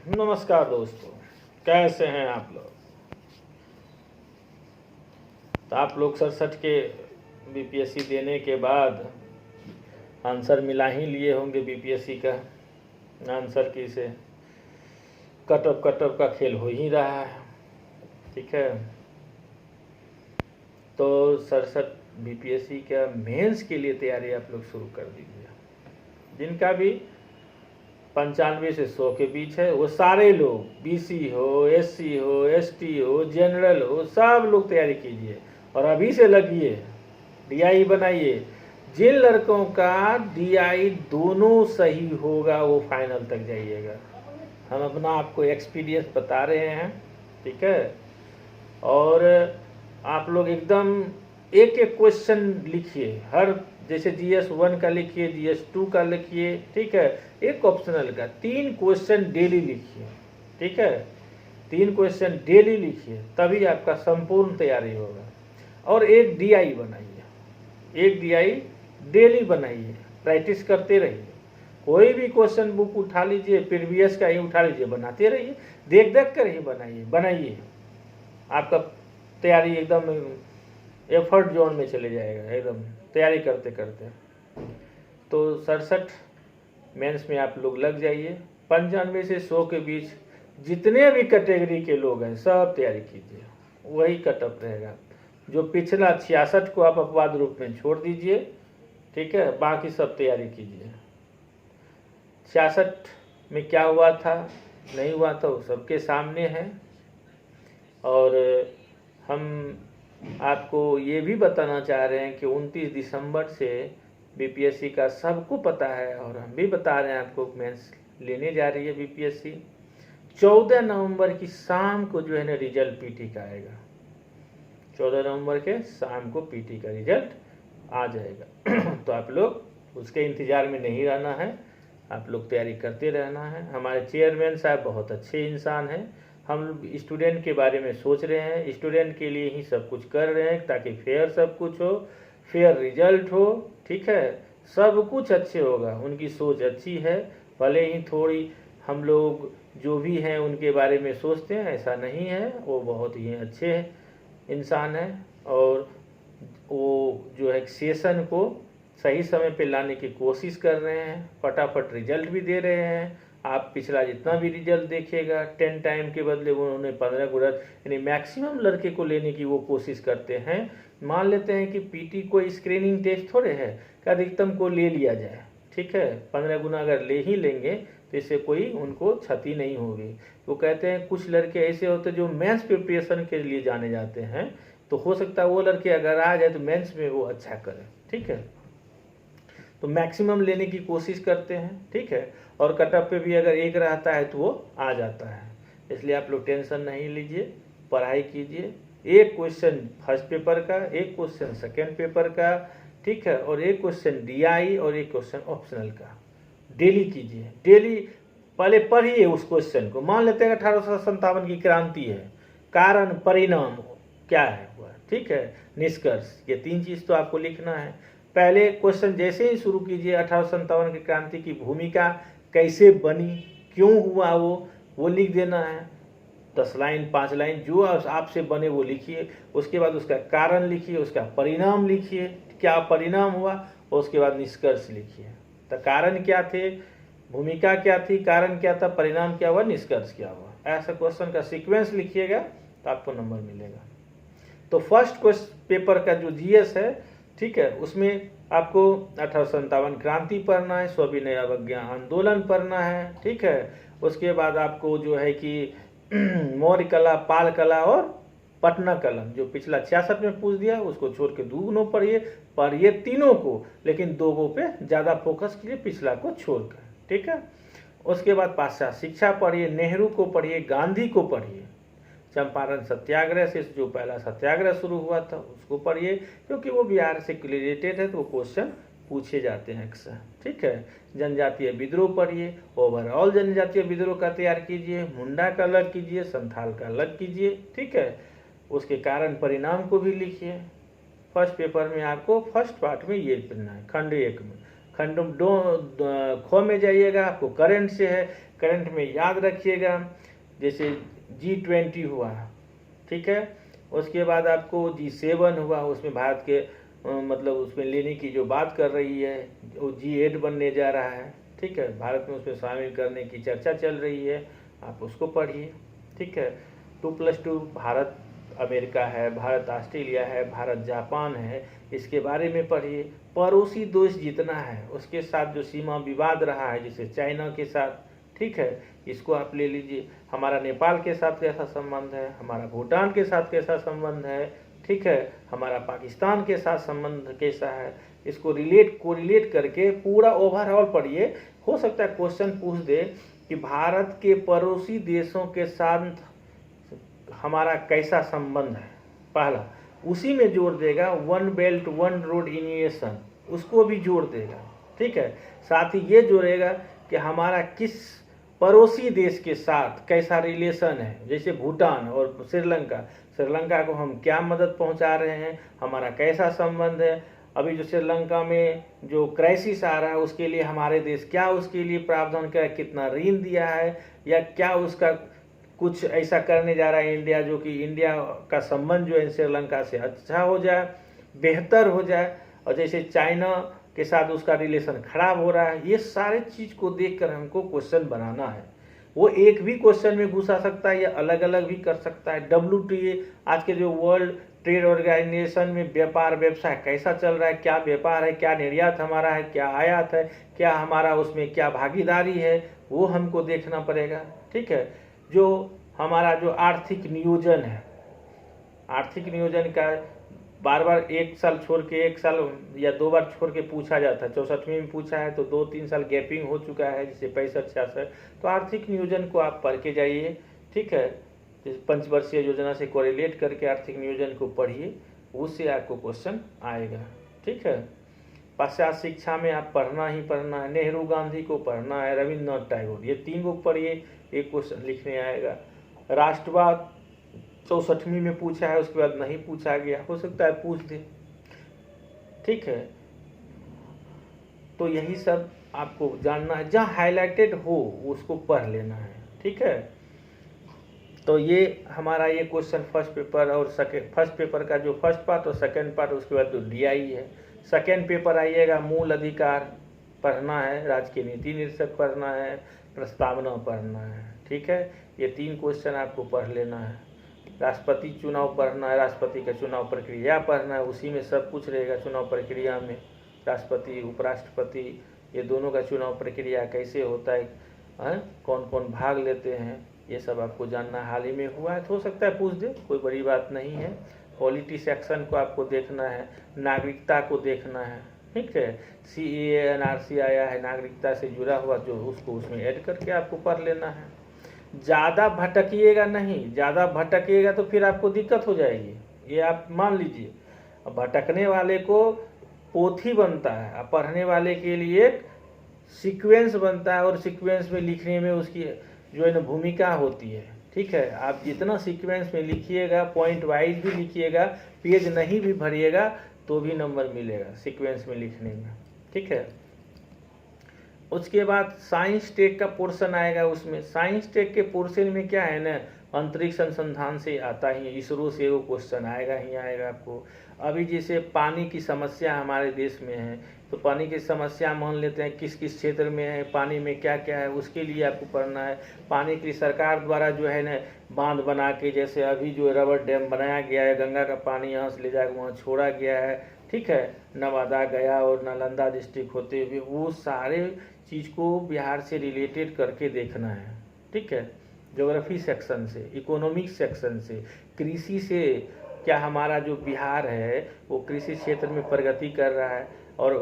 नमस्कार दोस्तों, कैसे हैं आप लोग। तो आप लोग 67 के बीपीएससी देने के बाद आंसर मिला ही लिए होंगे। बीपीएससी का आंसर की से कट ऑफ का खेल हो ही रहा है, ठीक है। तो 67 बीपीएससी का मेंस के लिए तैयारी आप लोग शुरू कर दीजिए। जिनका भी 95 से 100 के बीच है, वो सारे लोग, बीसी हो, एससी हो, एसटी हो, जनरल हो, सब लोग तैयारी कीजिए और अभी से लगिए, डीआई बनाइए। जिन लड़कों का डीआई दोनों सही होगा वो फाइनल तक जाइएगा। हम अपना आपको एक्सपीरियंस बता रहे हैं, ठीक है। और आप लोग एकदम एक एक क्वेश्चन लिखिए, हर जैसे जीएस 1 का लिखिए, जीएस 2 का लिखिए, ठीक है। एक ऑप्शनल का 3 क्वेश्चन डेली लिखिए, ठीक है। 3 क्वेश्चन डेली लिखिए, तभी आपका संपूर्ण तैयारी होगा। और एक डीआई बनाइए, एक डीआई डेली बनाइए, प्रैक्टिस करते रहिए। कोई भी क्वेश्चन बुक उठा लीजिए, प्रीवियस का ही उठा लीजिए, बनाते रहिए, देख देख कर ही बनाइए। आपका तैयारी एकदम एफर्ट जोन में चले जाएगा, एकदम तैयारी करते करते। तो 67 मेंस में आप लोग लग जाइए। 95 से 100 के बीच जितने भी कैटेगरी के लोग हैं सब तैयारी कीजिए, वही कटअप रहेगा। जो पिछला 66 को आप अपवाद रूप में छोड़ दीजिए, ठीक है, बाकी सब तैयारी कीजिए। 66 में क्या हुआ था नहीं हुआ था वो सबके सामने है। और हम आपको ये भी बताना चाह रहे हैं कि 29 दिसंबर से बीपीएससी का सबको पता है, और हम भी बता रहे हैं आपको, मेंस लेने जा रही है बीपीएससी। 14 नवंबर की शाम को जो है ना रिजल्ट पीटी का आएगा। 14 नवंबर के शाम को पीटी का रिजल्ट आ जाएगा। तो आप लोग उसके इंतज़ार में नहीं रहना है, आप लोग तैयारी करते रहना है। हमारे चेयरमैन साहब बहुत अच्छे इंसान हैं। हम स्टूडेंट के बारे में सोच रहे हैं, स्टूडेंट के लिए ही सब कुछ कर रहे हैं, ताकि फेयर सब कुछ हो, फेयर रिजल्ट हो, ठीक है। सब कुछ अच्छे होगा, उनकी सोच अच्छी है। भले ही थोड़ी हम लोग जो भी हैं उनके बारे में सोचते हैं, ऐसा नहीं है, वो बहुत ही अच्छे इंसान हैं। और वो जो है सेशन को सही समय पे लाने की कोशिश कर रहे हैं, फटाफट रिजल्ट भी दे रहे हैं। आप पिछला जितना भी रिजल्ट देखिएगा, 10 टाइम के बदले उन्होंने 15 गुना, यानी मैक्सिमम लड़के को लेने की वो कोशिश करते हैं। मान लेते हैं कि पीटी कोई स्क्रीनिंग टेस्ट थोड़े है कि अधिकतम को ले लिया जाए, ठीक है। 15 गुना अगर ले ही लेंगे तो इससे कोई उनको क्षति नहीं होगी। वो कहते हैं कुछ लड़के ऐसे होते हैं जो मेंस प्रिपरेशन के लिए जाने जाते हैं, तो हो सकता है वो लड़के अगर आ जाए तो मेंस में वो अच्छा करें, ठीक है। तो मैक्सिमम लेने की कोशिश करते हैं, ठीक है। और कटअप पे भी अगर एक रहता है तो वो आ जाता है। इसलिए आप लोग टेंशन नहीं लीजिए, पढ़ाई कीजिए। एक क्वेश्चन फर्स्ट पेपर का, एक क्वेश्चन सेकेंड पेपर का, ठीक है, और एक क्वेश्चन डीआई और एक क्वेश्चन ऑप्शनल का डेली कीजिए। डेली पहले पढ़िए उस क्वेश्चन को। मान लेते हैं 1857 की क्रांति है, कारण परिणाम क्या है हुआ, ठीक है, निष्कर्ष, ये 3 चीज़ तो आपको लिखना है। पहले क्वेश्चन जैसे ही शुरू कीजिए, 1857 की क्रांति की भूमिका कैसे बनी, क्यों हुआ, वो लिख देना है। 10 लाइन 5 लाइन जो आपसे बने वो लिखिए। उसके बाद उसका कारण लिखिए, उसका परिणाम लिखिए, क्या परिणाम हुआ, और उसके बाद निष्कर्ष लिखिए। तो कारण क्या थे, भूमिका क्या थी, कारण क्या था, परिणाम क्या हुआ, निष्कर्ष क्या हुआ। ऐसा क्वेश्चन का सीक्वेंस लिखिएगा तो आपको नंबर मिलेगा। तो फर्स्ट क्वेश्चन पेपर का जो जीएस है, ठीक है, उसमें आपको 1857 क्रांति पढ़ना है, सविनय अवज्ञा आंदोलन पढ़ना है, ठीक है। उसके बाद आपको जो है कि मौर्य कला, पाल कला और पटना कलम, जो पिछला 66 में पूछ दिया उसको छोड़ के दूगुनों पढ़िए तीनों को, लेकिन दोगों पे ज़्यादा फोकस कीजिए, पिछला को छोड़कर, ठीक है। उसके बाद पाश्चात्य शिक्षा पढ़िए, नेहरू को पढ़िए, गांधी को पढ़िए, चंपारण सत्याग्रह से जो पहला सत्याग्रह शुरू हुआ था उसको पढ़िए, क्योंकि वो बिहार से रिलेटेड है तो वो क्वेश्चन पूछे जाते हैं अक्सर, ठीक है। जनजातीय विद्रोह पढ़िए, ओवरऑल जनजातीय विद्रोह का तैयार कीजिए, मुंडा का अलग कीजिए, संथाल का अलग कीजिए, ठीक है। उसके कारण परिणाम को भी लिखिए। फर्स्ट पेपर में आपको फर्स्ट पार्ट में ये पढ़ना है, खंड 1 में। खंड 2 ख में जाइएगा, आपको करंट से है, करंट में याद रखिएगा। जैसे G20 हुआ, ठीक है, उसके बाद आपको G7 हुआ, उसमें भारत के मतलब उसमें लेने की जो बात कर रही है, वो G8 बनने जा रहा है, ठीक है, भारत में उसमें शामिल करने की चर्चा चल रही है, आप उसको पढ़िए, ठीक है। 2+2 भारत अमेरिका है, भारत ऑस्ट्रेलिया है, भारत जापान है, इसके बारे में पढ़िए। पड़ोसी देश जितना है उसके साथ जो सीमा विवाद रहा है, जैसे चाइना के साथ, ठीक है, इसको आप ले लीजिए। हमारा नेपाल के साथ कैसा संबंध है, हमारा भूटान के साथ कैसा संबंध है, ठीक है, हमारा पाकिस्तान के साथ संबंध कैसा है, इसको कोरिलेट करके पूरा ओवरऑल पढ़िए। हो सकता है क्वेश्चन पूछ दे कि भारत के पड़ोसी देशों के साथ हमारा कैसा संबंध है, पहला उसी में जोड़ देगा। 1 बेल्ट 1 रोड इनिशिएशन, उसको भी जोड़ देगा, ठीक है। साथ ही ये जोड़ेगा कि हमारा किस पड़ोसी देश के साथ कैसा रिलेशन है, जैसे भूटान और श्रीलंका को हम क्या मदद पहुंचा रहे हैं, हमारा कैसा संबंध है। अभी जो श्रीलंका में जो क्राइसिस आ रहा है उसके लिए हमारे देश क्या उसके लिए प्रावधान किया है, कितना ऋण दिया है, या क्या उसका कुछ ऐसा करने जा रहा है इंडिया जो कि इंडिया का संबंध जो है श्रीलंका से अच्छा हो जाए, बेहतर हो जाए। और जैसे चाइना के साथ उसका रिलेशन खराब हो रहा है, ये सारे चीज़ को देखकर हमको क्वेश्चन बनाना है। वो एक भी क्वेश्चन में घुसा सकता है या अलग अलग भी कर सकता है। WTA आज के जो वर्ल्ड ट्रेड ऑर्गेनाइजेशन में व्यापार व्यवसाय कैसा चल रहा है, क्या व्यापार है, क्या निर्यात हमारा है, क्या आयात है, क्या हमारा उसमें क्या भागीदारी है, वो हमको देखना पड़ेगा, ठीक है। जो हमारा जो आर्थिक नियोजन है, आर्थिक नियोजन का बार बार एक साल छोड़ के, एक साल या 2 बार छोड़ के पूछा जाता है। 64वीं में पूछा है तो 2-3 साल गैपिंग हो चुका है, जैसे 65-66। तो आर्थिक नियोजन को आप पढ़ के जाइए, ठीक है। पंचवर्षीय योजना से कोरिलेट करके आर्थिक नियोजन को पढ़िए, उससे आपको क्वेश्चन आएगा, ठीक है। पाश्चात्य शिक्षा में आप पढ़ना ही पढ़ना है, नेहरू गांधी को पढ़ना है, रविन्द्रनाथ टैगोर, ये 3 बुक पढ़िए, एक क्वेश्चन लिखने आएगा। राष्ट्रवाद 64वीं में पूछा है, उसके बाद नहीं पूछा गया, हो सकता है पूछ दे, ठीक है। तो यही सब आपको जानना है, जहाँ हाईलाइटेड हो उसको पढ़ लेना है, ठीक है। तो ये हमारा ये क्वेश्चन फर्स्ट पेपर और फर्स्ट पेपर का जो फर्स्ट पार्ट और सेकंड पार्ट, उसके बाद जो DI है। सेकंड पेपर आइएगा, मूल अधिकार पढ़ना है, राजकीय नीति निरीक्षक पढ़ना है, प्रस्तावना पढ़ना है, ठीक है। ये 3 क्वेश्चन आपको पढ़ लेना है। राष्ट्रपति चुनाव पढ़ना है, राष्ट्रपति का चुनाव प्रक्रिया पढ़ना है, उसी में सब कुछ रहेगा। चुनाव प्रक्रिया में राष्ट्रपति उपराष्ट्रपति ये दोनों का चुनाव प्रक्रिया कैसे होता है, कौन कौन भाग लेते हैं, ये सब आपको जानना। हाल ही में हुआ है तो हो सकता है पूछ दे, कोई बड़ी बात नहीं है। पॉलिटी सेक्शन को आपको देखना है, नागरिकता को देखना है, ठीक है। CAA NRC आया है, नागरिकता से जुड़ा हुआ जो उसको उसमें ऐड करके आपको पढ़ लेना है। ज़्यादा भटकिएगा नहीं, ज़्यादा भटकिएगा तो फिर आपको दिक्कत हो जाएगी, ये आप मान लीजिए। अब भटकने वाले को पोथी बनता है, अब पढ़ने वाले के लिए एक सीक्वेंस बनता है, और सीक्वेंस में लिखने में उसकी जो है ना भूमिका होती है, ठीक है। आप जितना सीक्वेंस में लिखिएगा, पॉइंट वाइज भी लिखिएगा, पेज नहीं भी भरिएगा तो भी नंबर मिलेगा सीक्वेंस में लिखने में, ठीक है। उसके बाद साइंस टेक का पोर्शन आएगा, उसमें साइंस टेक के पोर्शन में क्या है ना, अंतरिक्ष अनुसंधान से आता ही, इसरो से वो क्वेश्चन आएगा ही आएगा आपको। अभी जैसे पानी की समस्या हमारे देश में है, तो पानी की समस्या मान लेते हैं किस किस क्षेत्र में है, पानी में क्या क्या है, उसके लिए आपको पढ़ना है। पानी की सरकार द्वारा जो है ना बांध बना के, जैसे अभी जो रबर डैम बनाया गया है, गंगा का पानी यहाँ से ले जाकर वहाँ छोड़ा गया है, ठीक है, नवादा गया और नालंदा डिस्ट्रिक्ट होते हुए, वो सारे चीज़ को बिहार से रिलेटेड करके देखना है, ठीक है। ज्योग्राफी सेक्शन से, इकोनॉमिक्स सेक्शन से, कृषि से, क्या हमारा जो बिहार है वो कृषि क्षेत्र में प्रगति कर रहा है। और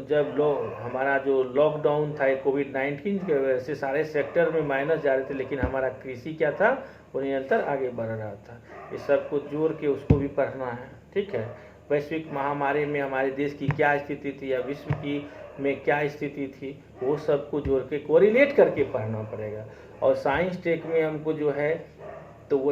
जब हमारा जो लॉकडाउन था कोविड-19 की वजह से सारे सेक्टर में माइनस जा रहे थे, लेकिन हमारा कृषि क्या था, वो निरंतर आगे बढ़ रहा था। इस सब को जोड़ के उसको भी पढ़ना है, ठीक है। वैश्विक महामारी में हमारे देश की क्या स्थिति थी या विश्व की में क्या स्थिति थी, वो सब को जोड़ के कोरिलेट करके पढ़ना पड़ेगा। और साइंस टेक में हमको जो है तो वो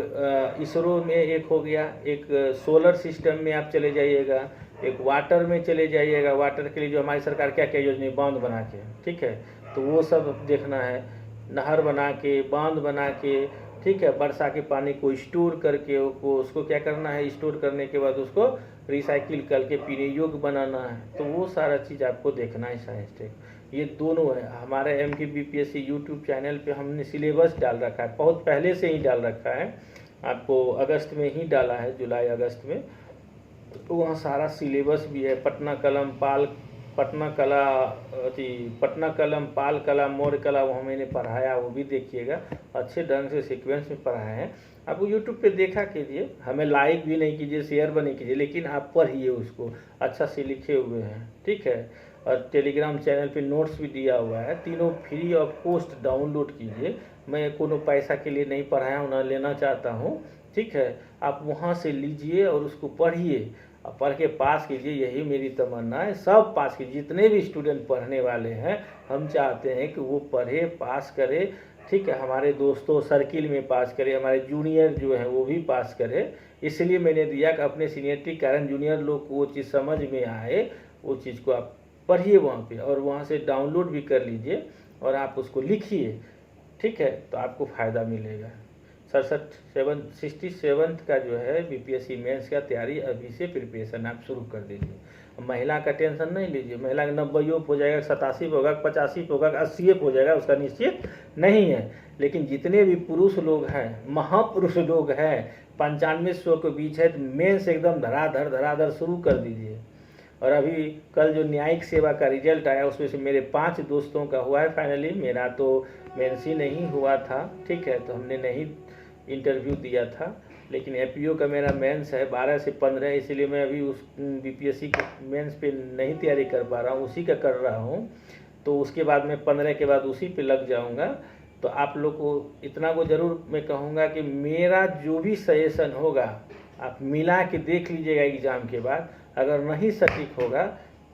इसरो में एक हो गया, एक सोलर सिस्टम में आप चले जाइएगा, एक वाटर में चले जाइएगा, वाटर के लिए जो हमारी सरकार क्या क्या योजना बांध बना के, ठीक है, तो वो सब देखना है। नहर बना के, बांध बना के, ठीक है, वर्षा के पानी को स्टोर करके उसको क्या करना है, स्टोर करने के बाद उसको रिसाइकिल करके पीने योग्य बनाना है। तो वो सारा चीज़ आपको देखना है साइंस टेक। ये दोनों है। हमारे MKBPSC यूट्यूब चैनल पे हमने सिलेबस डाल रखा है, बहुत पहले से ही डाल रखा है, आपको अगस्त में ही डाला है, जुलाई अगस्त में। तो वहाँ सारा सिलेबस भी है, पटना कलम पाल कला मौर्य कला, वो मैंने पढ़ाया, वो भी देखिएगा, अच्छे ढंग से सीक्वेंस में पढ़ाए हैं। आप यूट्यूब पे देखा कीजिए, हमें लाइक भी नहीं कीजिए, शेयर भी नहीं कीजिए, लेकिन आप पढ़िए उसको, अच्छा से लिखे हुए हैं, ठीक है। और टेलीग्राम चैनल पे नोट्स भी दिया हुआ है, तीनों फ्री ऑफ कॉस्ट डाउनलोड कीजिए। मैं कोनो पैसा के लिए नहीं पढ़ाया हूँ, ना लेना चाहता हूँ, ठीक है। आप वहाँ से लीजिए और उसको पढ़िए, पढ़ के पास कीजिए, यही मेरी तमन्ना है। सब पास कीजिए, जितने भी स्टूडेंट पढ़ने वाले हैं, हम चाहते हैं कि वो पढ़े, पास करे, ठीक है। हमारे दोस्तों सर्किल में पास करे, हमारे जूनियर जो हैं वो भी पास करे। इसलिए मैंने दिया कि अपने सीनियरिटी के कारण जूनियर लोग को वो चीज़ समझ में आए, वो चीज़ को आप पढ़िए वहाँ पे, और वहाँ से डाउनलोड भी कर लीजिए और आप उसको लिखिए, ठीक है। तो आपको फ़ायदा मिलेगा। 67 का जो है BPSC मेंस का तैयारी अभी से प्रिपरेशन आप शुरू कर दीजिए। महिला का टेंशन नहीं लीजिए, महिला का 90 हो जाएगा, 87 होगा, 85 होगा, 80 हो जाएगा, उसका निश्चित नहीं है। लेकिन जितने भी पुरुष लोग हैं, महापुरुष लोग हैं, 95-100 के बीच है, तो मेंस एकदम धराधर शुरू कर दीजिए। और अभी कल जो न्यायिक सेवा का रिजल्ट आया, उसमें से मेरे 5 दोस्तों का हुआ है फाइनली, मेरा तो मेंस ही नहीं हुआ था, ठीक है। तो हमने नहीं इंटरव्यू दिया था, लेकिन APO का मेरा मेंस है 12 से 15, इसलिए मैं अभी उस BPSC के मेंस पे नहीं तैयारी कर पा रहा हूँ, उसी का कर रहा हूँ। तो उसके बाद मैं 15 के बाद उसी पे लग जाऊँगा। तो आप लोग को इतना को ज़रूर मैं कहूँगा कि मेरा जो भी सजेशन होगा आप मिला के देख लीजिएगा एग्ज़ाम के बाद। अगर नहीं सटीक होगा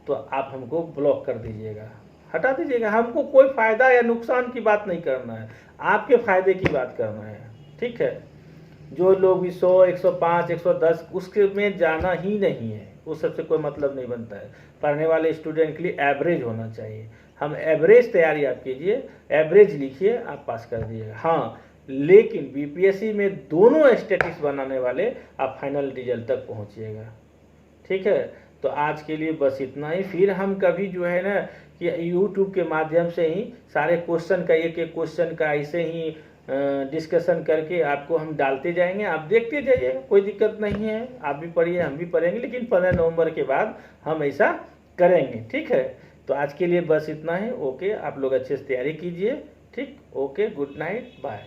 तो आप हमको ब्लॉक कर दीजिएगा, हटा दीजिएगा। हमको कोई फ़ायदा या नुकसान की बात नहीं करना है, आपके फ़ायदे की बात करना है, ठीक है। जो लोग भी 100, 105, 110 उसके में जाना ही नहीं है, उस सबसे कोई मतलब नहीं बनता है। पढ़ने वाले स्टूडेंट के लिए एवरेज होना चाहिए। हम एवरेज तैयारी आप कीजिए, एवरेज लिखिए, आप पास कर दीजिएगा। हाँ, लेकिन BPSC में दोनों स्टेटिक्स बनाने वाले आप फाइनल रिजल्ट तक पहुँचिएगा, ठीक है। तो आज के लिए बस इतना ही। फिर हम कभी जो है ना कि यूट्यूब के माध्यम से ही सारे क्वेश्चन का, एक एक क्वेश्चन का ऐसे ही डिस्कशन करके आपको हम डालते जाएंगे, आप देखते जाइए, कोई दिक्कत नहीं है। आप भी पढ़िए, हम भी पढ़ेंगे, लेकिन 15 नवंबर के बाद हम ऐसा करेंगे, ठीक है। तो आज के लिए बस इतना ही। ओके, आप लोग अच्छे से तैयारी कीजिए, ठीक। Okay, good night, bye.